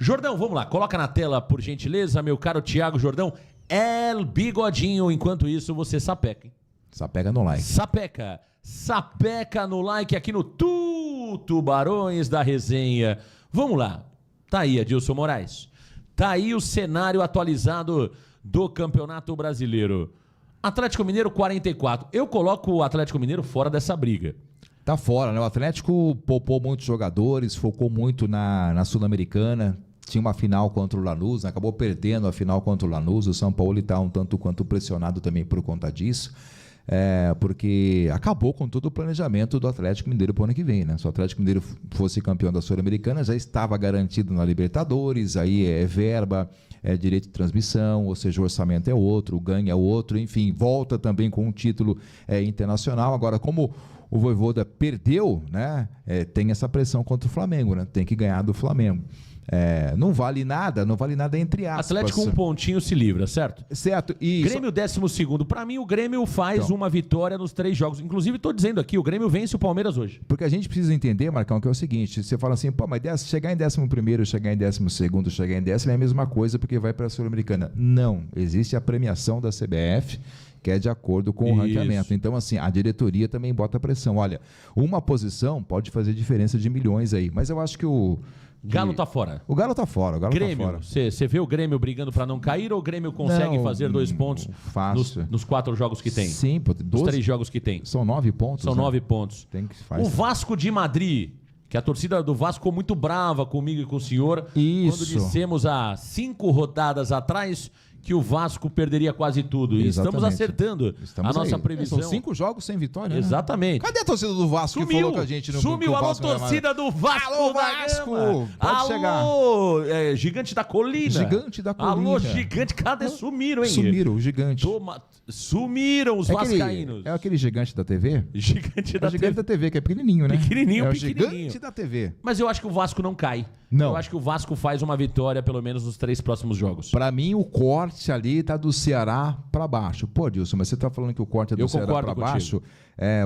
Jordão, vamos lá, coloca na tela, por gentileza, meu caro Thiago Jordão. El Bigodinho, enquanto isso você sapeca, hein? Sapeca no like. Sapeca no like aqui no Tubarões da Resenha. Vamos lá, tá aí Adilson Moraes. Tá aí o cenário atualizado do Campeonato Brasileiro. Atlético Mineiro 44. Eu coloco o Atlético Mineiro fora dessa briga. Tá fora, né? O Atlético poupou muitos jogadores, focou muito na Sul-Americana. Tinha uma final contra o Lanús, né? Acabou perdendo a final contra o Lanús. O São Paulo está um tanto quanto pressionado também por conta disso. Porque acabou com todo o planejamento do Atlético Mineiro para o ano que vem, né? Se o Atlético Mineiro fosse campeão da Sul-Americana, já estava garantido na Libertadores, aí é verba, é direito de transmissão, ou seja, o orçamento é outro, o ganho é outro, enfim, volta também com um título internacional. Agora, como o Vojvoda perdeu, né? Tem essa pressão contra o Flamengo, né? Tem que ganhar do Flamengo. Não vale nada entre aspas. Atlético um pontinho se livra, certo? Certo. E Grêmio 12º. Para mim, o Grêmio faz uma vitória nos 3 jogos. Inclusive, estou dizendo aqui, o Grêmio vence o Palmeiras hoje. Porque a gente precisa entender, Marcão, que é o seguinte, você fala assim, pô, mas chegar em 11º, chegar em 12º, chegar em 10º é a mesma coisa porque vai para a Sul-Americana. Não, existe a premiação da CBF, que é de acordo com o ranqueamento. Então, assim, a diretoria também bota pressão. Olha, uma posição pode fazer diferença de milhões aí, mas eu acho que Galo tá fora. O Galo tá fora. Grêmio, você vê o Grêmio brigando para não cair ou o Grêmio consegue fazer 2 pontos nos 4 jogos que tem? Sim, nos 3 jogos que tem. São 9 pontos. São 9 pontos. O Vasco de Madrid, que a torcida do Vasco ficou muito brava comigo e com o senhor. Isso. Quando dissemos há 5 rodadas atrás que o Vasco perderia quase tudo. E estamos acertando a nossa previsão. São 5 jogos sem vitória, Exatamente. Né? Cadê a torcida do Vasco que falou com a gente no Sumiu, alô, torcida do Vasco. Alô, Vasco. Pode chegar. Alô, Gigante da Colina. Gigante da Colina. Alô, Gigante. Cadê? Sumiram, hein? Sumiram, o Gigante. Sumiram os vascaínos. É aquele Gigante da TV? Gigante da Gigante da TV, que é pequenininho, né? Pequenininho. O Gigante da TV. Mas eu acho que o Vasco não cai. Não. Eu acho que o Vasco faz uma vitória, pelo menos, nos 3 próximos jogos. Pra mim, o corte ali tá do Ceará pra baixo. Pô, Dilson, mas você tá falando que o corte é do Ceará pra baixo,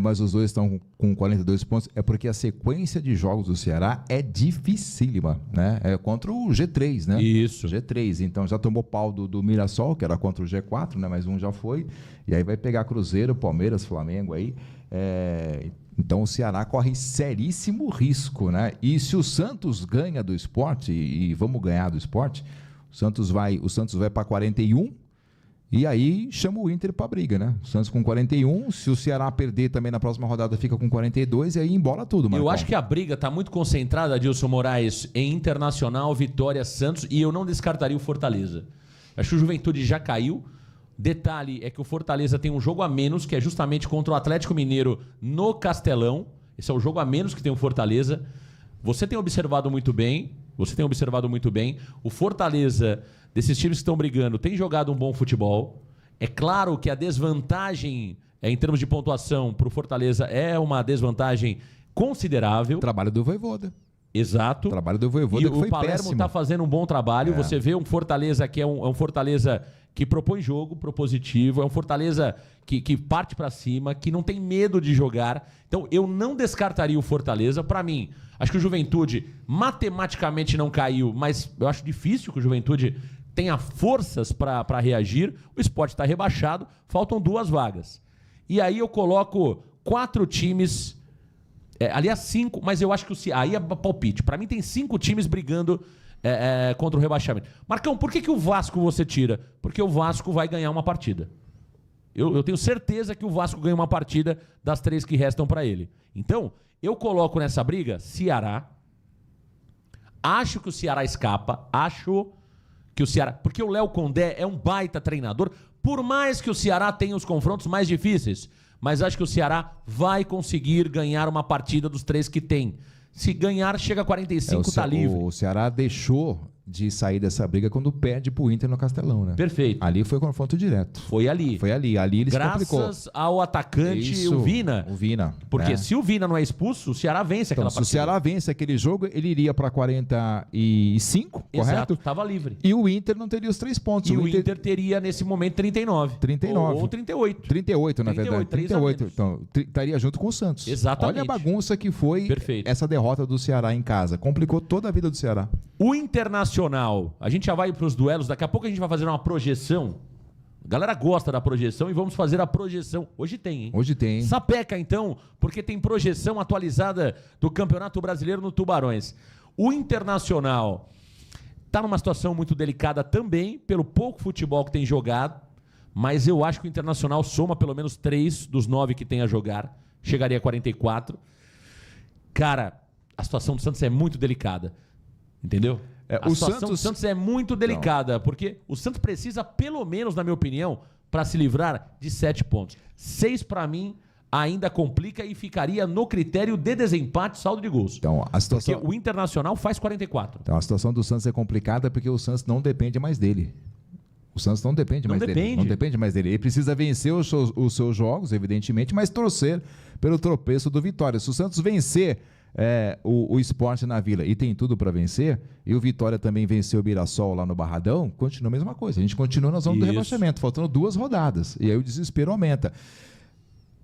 mas os dois estão com 42 pontos. É porque a sequência de jogos do Ceará é dificílima, né? É contra o G3, né? Isso. G3. Então já tomou pau do Mirassol, que era contra o G4, né? Mas um já foi. E aí vai pegar Cruzeiro, Palmeiras, Flamengo aí. Então o Ceará corre seríssimo risco, né? E se o Santos ganha do Sport, e vamos ganhar do Sport, o Santos vai para 41 e aí chama o Inter para briga, né? O Santos com 41, se o Ceará perder também na próxima rodada fica com 42 e aí embola tudo, Marcão. Eu acho que a briga está muito concentrada, Adilson Moraes, em Internacional, Vitória, Santos, e eu não descartaria o Fortaleza. Acho que o Juventude já caiu. Detalhe é que o Fortaleza tem um jogo a menos, que é justamente contra o Atlético Mineiro no Castelão. Esse é o jogo a menos que tem o Fortaleza. Você tem observado muito bem. O Fortaleza, desses times que estão brigando, tem jogado um bom futebol. É claro que a desvantagem, em termos de pontuação, para o Fortaleza é uma desvantagem considerável. O trabalho do Vojvoda. Exato. O trabalho do Vojvoda que foi péssimo. E o Palermo está fazendo um bom trabalho. Você vê um Fortaleza que é um Fortaleza que propõe jogo, propositivo, é um Fortaleza que parte para cima, que não tem medo de jogar. Então, eu não descartaria o Fortaleza. Para mim, acho que o Juventude matematicamente não caiu, mas eu acho difícil que o Juventude tenha forças para reagir. O Sport está rebaixado, faltam 2 vagas. E aí eu coloco 4 times, aliás 5, mas eu acho que aí é palpite. Para mim tem 5 times brigando contra o rebaixamento. Marcão, por que o Vasco você tira? Porque o Vasco vai ganhar uma partida. Eu tenho certeza que o Vasco ganha uma partida das 3 que restam para ele. Então, eu coloco nessa briga Ceará. Acho que o Ceará escapa. Porque o Léo Condé é um baita treinador. Por mais que o Ceará tenha os confrontos mais difíceis, mas acho que o Ceará vai conseguir ganhar uma partida dos 3 que tem. Se ganhar, chega a 45, tá livre. O Ceará deixou de sair dessa briga quando perde pro Inter no Castelão, né? Perfeito. Ali foi confronto direto. Foi ali. Ali ele se complicou. Graças ao atacante, o Vina. O Vina. Porque se o Vina não é expulso, o Ceará vence aquela partida. Se o Ceará vence aquele jogo, ele iria para 45, exato, correto? Estava livre. E o Inter não teria os 3 pontos. E o Inter teria, nesse momento, 39. 39. Ou 38. 38, na verdade. 38. Então, estaria junto com o Santos. Exatamente. Olha a bagunça que foi essa derrota do Ceará em casa. Complicou toda a vida do Ceará. O Internacional Internacional, a gente já vai para os duelos, daqui a pouco a gente vai fazer uma projeção. A galera gosta da projeção e vamos fazer a projeção. Hoje tem, hein? Hoje tem, hein? Sapeca, então, porque tem projeção atualizada do Campeonato Brasileiro no Tubarões. O Internacional está numa situação muito delicada também, pelo pouco futebol que tem jogado, mas eu acho que o Internacional soma pelo menos 3 dos 9 que tem a jogar, chegaria a 44. Cara, a situação do Santos é muito delicada, entendeu? A situação do Santos é muito delicada, porque o Santos precisa, pelo menos, na minha opinião, para se livrar de 7 pontos. 6, para mim, ainda complica e ficaria no critério de desempate, saldo de gols. Então, a situação... Porque o Internacional faz 44. Então, a situação do Santos é complicada porque o Santos não depende mais dele. O Santos não depende mais dele. Não depende mais dele. Ele precisa vencer os seus jogos, evidentemente, mas torcer pelo tropeço do Vitória. Se o Santos vencer o Sport na Vila e tem tudo para vencer, e o Vitória também venceu o Mirassol lá no Barradão, continua a mesma coisa. A gente continua na zona do rebaixamento, faltando 2 rodadas. E aí o desespero aumenta.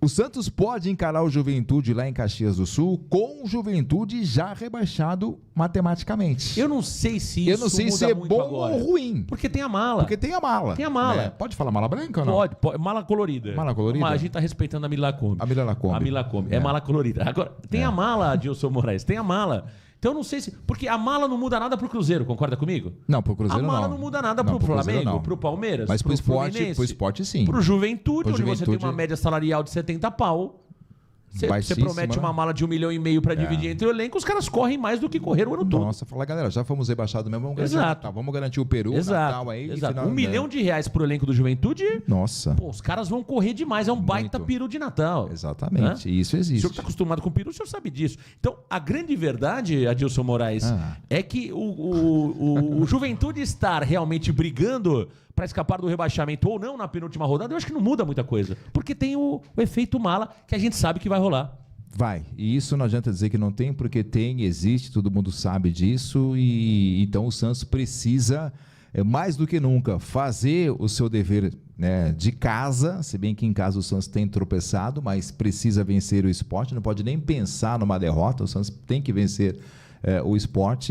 O Santos pode encarar o Juventude lá em Caxias do Sul com o Juventude já rebaixado matematicamente. Eu não sei se isso é bom agora. ou ruim. Porque tem a mala. Tem a mala. Né? Pode falar mala branca ou não? Pode. Mala colorida. Mala colorida? Mas a gente tá respeitando a Milacombe. A Milacombe. É mala colorida. Agora, tem a mala, Adilson Moraes. Tem a mala. Então eu não sei se... Porque a mala não muda nada pro Cruzeiro, concorda comigo? Não, pro Cruzeiro não. A mala não muda nada pro Flamengo, pro Palmeiras, mas pro Sport sim. Pro Juventude, onde você tem uma média salarial de 70 pau. Você promete uma mala de 1,5 milhão para dividir entre o elenco, os caras correm mais do que correram o ano todo. Nossa, fala, galera, já fomos rebaixados mesmo, vamos garantir o Peru, Natal aí. Exato. Final, 1 milhão de reais pro elenco do Juventude. Nossa. Pô, os caras vão correr demais, é um baita peru de Natal. Exatamente, isso existe. O senhor está acostumado com peru, o senhor sabe disso. Então, a grande verdade, Adilson Moraes, é que o Juventude estar realmente brigando para escapar do rebaixamento ou não na penúltima rodada, eu acho que não muda muita coisa. Porque tem o efeito mala que a gente sabe que vai rolar. Vai. E isso não adianta dizer que não tem, porque tem, existe, todo mundo sabe disso. E então o Santos precisa, mais do que nunca, fazer o seu dever, né, de casa, se bem que em casa o Santos tem tropeçado, mas precisa vencer o Sport, não pode nem pensar numa derrota, o Santos tem que vencer o Sport.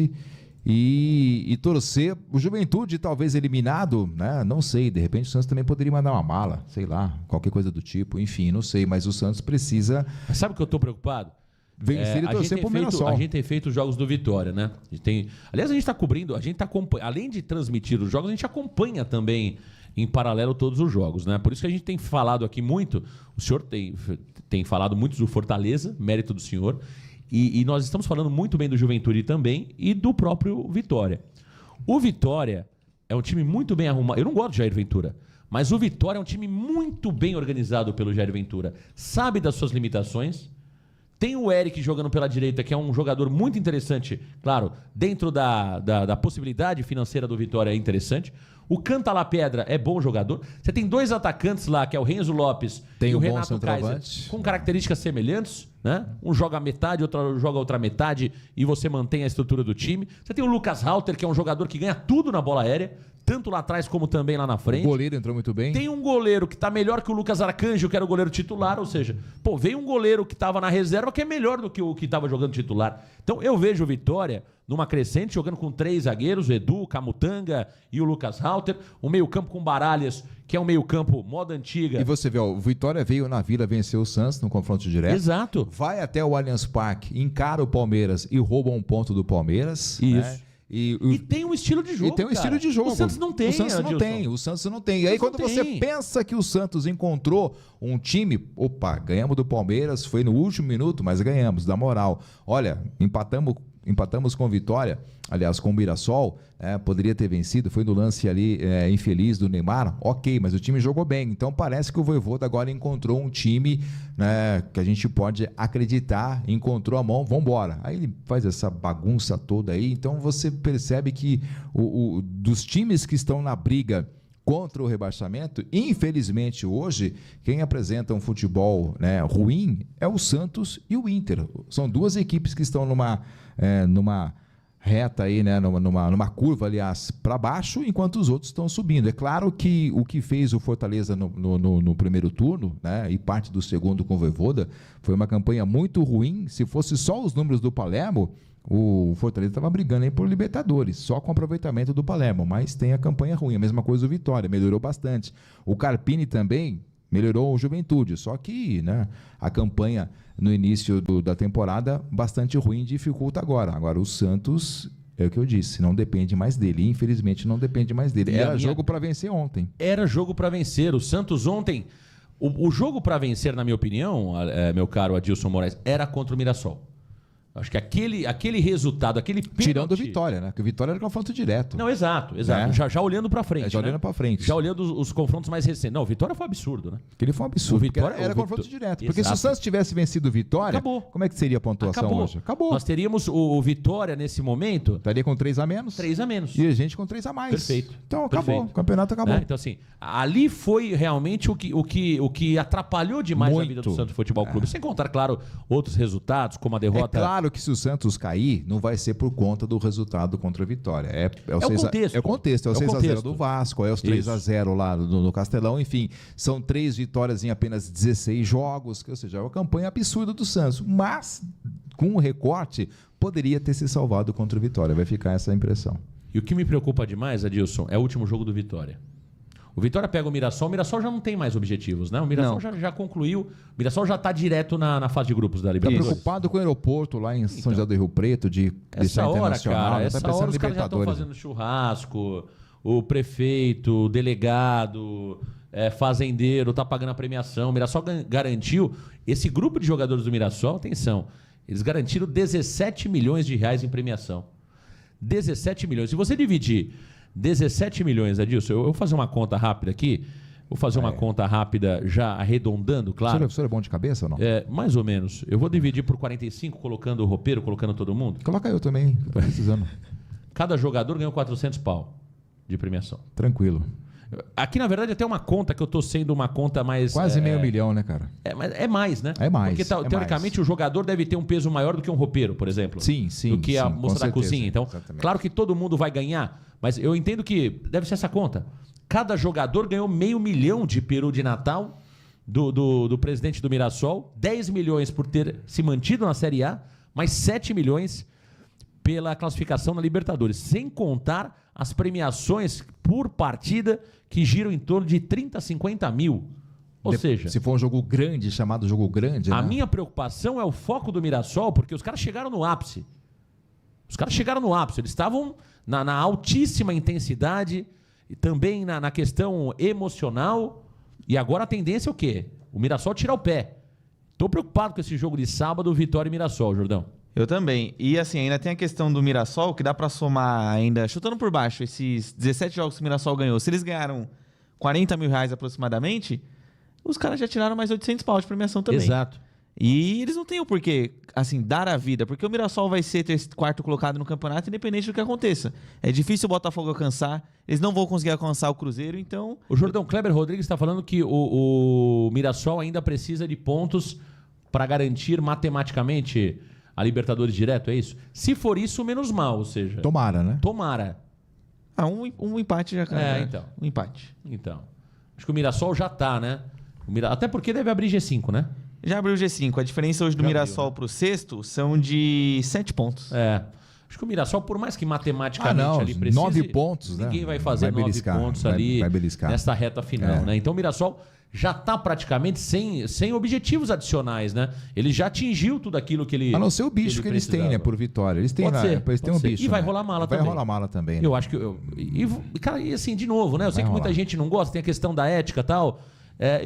E torcer, o Juventude talvez eliminado, né? Não sei, de repente o Santos também poderia mandar uma mala, sei lá, qualquer coisa do tipo, enfim, não sei, mas o Santos precisa... Mas sabe o que eu estou preocupado? Vencer e torcer pro Mirassol. A gente tem feito os jogos do Vitória, né? Aliás, a gente está cobrindo, além de transmitir os jogos, a gente acompanha também em paralelo todos os jogos, né? Por isso que a gente tem falado aqui muito, o senhor tem falado muito do Fortaleza, mérito do senhor, e nós estamos falando muito bem do Juventude também e do próprio Vitória. O Vitória é um time muito bem arrumado. Eu não gosto do Jair Ventura, mas o Vitória é um time muito bem organizado pelo Jair Ventura. Sabe das suas limitações. Tem o Eric jogando pela direita, que é um jogador muito interessante. Claro, dentro da possibilidade financeira do Vitória é interessante. O Canta La Pedra é bom jogador. Você tem 2 atacantes lá, que é o Renzo Lopes e o Renato Kaiser, com características semelhantes, né? Um joga a metade, outro joga a outra metade e você mantém a estrutura do time. Você tem o Lucas Halter, que é um jogador que ganha tudo na bola aérea, tanto lá atrás como também lá na frente. O goleiro entrou muito bem. Tem um goleiro que está melhor que o Lucas Arcanjo, que era o goleiro titular, ou seja, veio um goleiro que estava na reserva que é melhor do que o que estava jogando titular. Então eu vejo o Vitória numa crescente, jogando com 3 zagueiros, o Edu, o Camutanga e o Lucas Halter, um meio-campo com Baralhas, que é um meio-campo moda antiga. E você vê, o Vitória veio na Vila, venceu o Santos no confronto direto. Exato. Vai até o Allianz Parque, encara o Palmeiras e rouba um ponto do Palmeiras. Isso. Né? E tem um estilo de jogo. E tem um estilo de jogo. O Santos não tem. O Santos não tem. E aí, quando você pensa que o Santos encontrou um time, ganhamos do Palmeiras, foi no último minuto, mas ganhamos, dá moral. Olha, empatamos com Vitória, aliás, com o Mirassol, poderia ter vencido, foi no lance ali infeliz do Neymar, ok, mas o time jogou bem, então parece que o Vojvoda agora encontrou um time, né, que a gente pode acreditar, encontrou a mão, vamos embora. Aí ele faz essa bagunça toda aí, então você percebe que dos times que estão na briga contra o rebaixamento, infelizmente hoje, quem apresenta um futebol, né, ruim é o Santos e o Inter. São 2 equipes que estão numa reta aí, né, numa curva, aliás, para baixo, enquanto os outros estão subindo. É claro que o que fez o Fortaleza no primeiro turno, né, e parte do segundo com o Vojvoda, foi uma campanha muito ruim. Se fosse só os números do Palermo, O Fortaleza estava brigando aí por Libertadores, só com aproveitamento do Palermo, mas tem a campanha ruim. A mesma coisa o Vitória, melhorou bastante. O Carpini também melhorou o Juventude, só que, né, a campanha no início da temporada bastante ruim, dificulta agora. Agora o Santos, é o que eu disse, não depende mais dele. Infelizmente não depende mais dele. Era jogo para vencer ontem. Era jogo para vencer. O Santos ontem, o jogo para vencer, na minha opinião, meu caro Adilson Moraes, era contra o Mirassol. Acho que aquele resultado, aquele pênalti... Tirando o Vitória, né? Porque o Vitória era confronto direto. Não, exato. Né? Já olhando pra frente. Já olhando pra frente. Já olhando os confrontos mais recentes. Não, o Vitória foi um absurdo, né? Aquele foi um absurdo. O Vitória era confronto direto. Porque Exato. se o Santos tivesse vencido o Vitória, acabou. Como é que seria a pontuação hoje? Acabou. Nós teríamos o Vitória nesse momento... Estaria com 3 a menos. 3 a menos. E a gente com 3 a mais. Perfeito. Então acabou. Perfeito. O campeonato acabou. Então assim, ali foi realmente o que atrapalhou demais a vida do Santos Futebol Clube. Sem contar, claro, outros resultados, como a derrota... É claro que se o Santos cair, não vai ser por conta do resultado contra a Vitória. É o contexto. É o contexto. É o 6x0 do Vasco, é os 3x0 lá no Castelão. Enfim, são 3 vitórias em apenas 16 jogos, ou seja, é uma campanha absurda do Santos. Mas, com o recorte, poderia ter se salvado contra o Vitória. Vai ficar essa impressão. E o que me preocupa demais, Adilson, é o último jogo do Vitória. O Vitória pega o Mirassol já não tem mais objetivos, né? O Mirassol já concluiu, o Mirassol já está direto na fase de grupos da Libertadores. Está preocupado com o aeroporto lá em São José do Rio Preto, de deixar internacional. Cara, essa hora os caras já estão fazendo churrasco, o prefeito, o delegado, fazendeiro, está pagando a premiação. O Mirassol garantiu, esse grupo de jogadores do Mirassol, atenção, eles garantiram 17 milhões de reais em premiação. 17 milhões. Se você dividir 17 milhões, Adilson, eu vou fazer uma conta rápida aqui. Vou fazer uma conta rápida já arredondando, claro. O senhor é bom de cabeça ou não? Mais ou menos. Eu vou dividir por 45, colocando o roupeiro, colocando todo mundo. Coloca eu também, que eu tô precisando. Cada jogador ganhou 400 pau de premiação. Tranquilo. Aqui, na verdade, até uma conta que eu estou sendo uma conta mais... Quase meio milhão, né, cara? É mais, né? É mais. Porque, teoricamente, o jogador deve ter um peso maior do que um roupeiro, por exemplo. Sim. Do que a moça da cozinha. Então, exatamente. Claro que todo mundo vai ganhar, mas eu entendo que deve ser essa conta. Cada jogador ganhou $500 mil de peru de Natal do presidente do Mirassol, 10 milhões por ter se mantido na Série A, mais 7 milhões pela classificação na Libertadores, sem contar as premiações por partida que giram em torno de 30, 50 mil. Ou seja... Se for um jogo grande, chamado jogo grande... A minha preocupação é o foco do Mirassol, porque os caras chegaram no ápice. Eles estavam na altíssima intensidade, e também na questão emocional, e agora a tendência é o quê? O Mirassol tirar o pé. Estou preocupado com esse jogo de sábado, Vitória e Mirassol, Jordão. Eu também. E assim, ainda tem a questão do Mirassol, que dá pra somar ainda, chutando por baixo, esses 17 jogos que o Mirassol ganhou. Se eles ganharam 40 mil reais aproximadamente, os caras já tiraram mais 800 pau de premiação também. Exato. E eles não têm o porquê, assim, dar a vida, porque o Mirassol vai ser quarto colocado no campeonato, independente do que aconteça. É difícil o Botafogo alcançar, eles não vão conseguir alcançar o Cruzeiro, então... O Jordão Kleber Rodrigues está falando que o Mirassol ainda precisa de pontos para garantir matematicamente a Libertadores direto, é isso? Se for isso, menos mal, ou seja... Tomara, né? Tomara. Um empate já... Então. Um empate. Então. Acho que o Mirassol já tá, né? Até porque deve abrir G5, né? Já abriu o G5. A diferença hoje do Mirassol para o sexto são de 7 pontos. Acho que o Mirassol, por mais que matematicamente ali precise... 9 pontos, né? Ninguém vai fazer 9 pontos ali nessa reta final, né? Então o Mirassol já está praticamente sem objetivos adicionais, né? Ele já atingiu tudo aquilo que ele... A não ser o bicho que eles têm, né? Por vitória. Eles têm um bicho. E vai rolar mala também. Vai rolar mala também, né? Eu acho que... Cara, e assim, de novo, né? Eu sei que muita gente não gosta, tem a questão da ética e tal...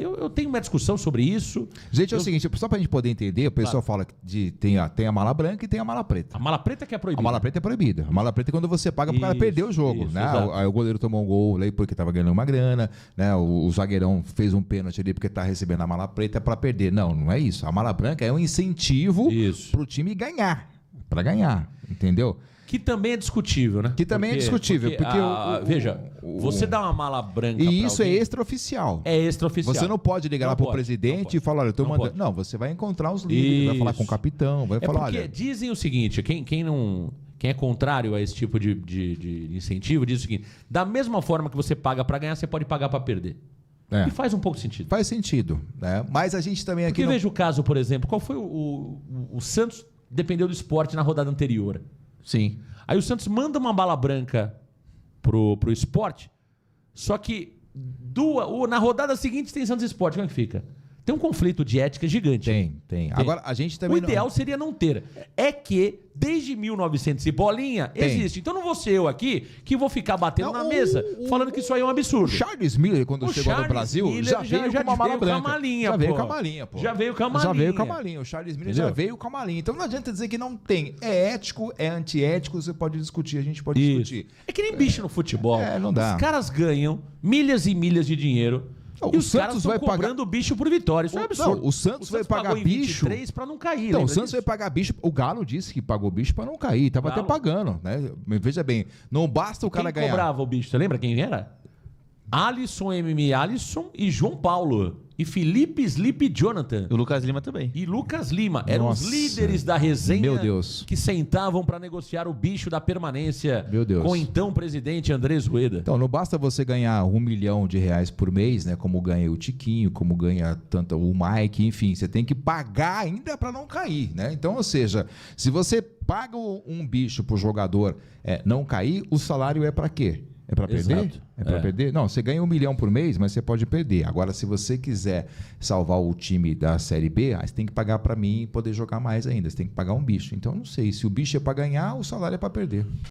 Eu tenho uma discussão sobre isso. Gente, é o seguinte, só pra gente poder entender, o pessoal fala que tem a mala branca e tem a mala preta. A mala preta que é proibida. A mala preta é proibida. A mala preta é quando você paga pro cara perder o jogo, né? Aí o goleiro tomou um gol aí porque tava ganhando uma grana, né? O zagueirão fez um pênalti ali porque tá recebendo a mala preta para perder. Não é isso. A mala branca é um incentivo pro time ganhar, para ganhar, entendeu? Que também é discutível, né? Que também é discutível. Porque veja, você dá uma mala branca. E isso é extraoficial. É extraoficial. Você não pode ligar lá pro presidente e falar, olha, eu tô mandando. Não, você vai encontrar os líderes, vai falar com o capitão, vai falar, porque dizem o seguinte, quem é contrário a esse tipo de incentivo, diz o seguinte: da mesma forma que você paga para ganhar, você pode pagar para perder. E faz um pouco de sentido. Faz sentido, né? Mas a gente também aqui. Porque veja o caso, por exemplo, qual foi o Santos dependeu do Sport na rodada anterior. Sim. Aí o Santos manda uma bala branca pro Sport, só que na rodada seguinte tem Santos e Sport. Como é que fica? Tem um conflito de ética gigante. Tem. Agora, a gente também O ideal seria não ter. É que, desde 1900 e bolinha, existe. Então não vou ser eu aqui que vou ficar batendo na mesa falando que isso aí é um absurdo. O Charles Miller, quando chegou no Brasil, já veio com uma mala branca. Já veio com a malinha, pô. Já veio com a malinha. Já veio com a malinha. O Charles Miller já veio com a malinha. Então não adianta dizer que não tem. É ético, é antiético, você pode discutir, a gente pode discutir. É que nem bicho no futebol. Não dá. Os caras ganham milhas e milhas de dinheiro. E os caras estão cobrando o bicho por vitória. Isso é um absurdo. Não, o Santos vai pagar bicho. Para não cair. Então, o Santos vai pagar bicho. O Galo disse que pagou bicho para não cair. Tava até pagando, né? Veja bem, não basta o cara ganhar. Quem cobrava o bicho? Você lembra quem era? Alisson, Alisson e João Paulo. E Felipe Sleep Jonathan. E o Lucas Lima também. E Lucas Lima. Eram os líderes da resenha. Meu Deus. Que sentavam para negociar o bicho da permanência. Meu Deus. Com o então presidente Andrés Rueda. Então, não basta você ganhar R$1 milhão por mês, né? Como ganha o Tiquinho, como ganha tanto o Mike, enfim. Você tem que pagar ainda para não cair, né? Então, ou seja, se você paga um bicho pro jogador não cair, o salário é para quê? É para perder? É para perder? Não, você ganha R$1 milhão por mês, mas você pode perder. Agora, se você quiser salvar o time da Série B, aí você tem que pagar para mim e poder jogar mais ainda. Você tem que pagar um bicho. Então, não sei. Se o bicho é para ganhar, o salário é para perder.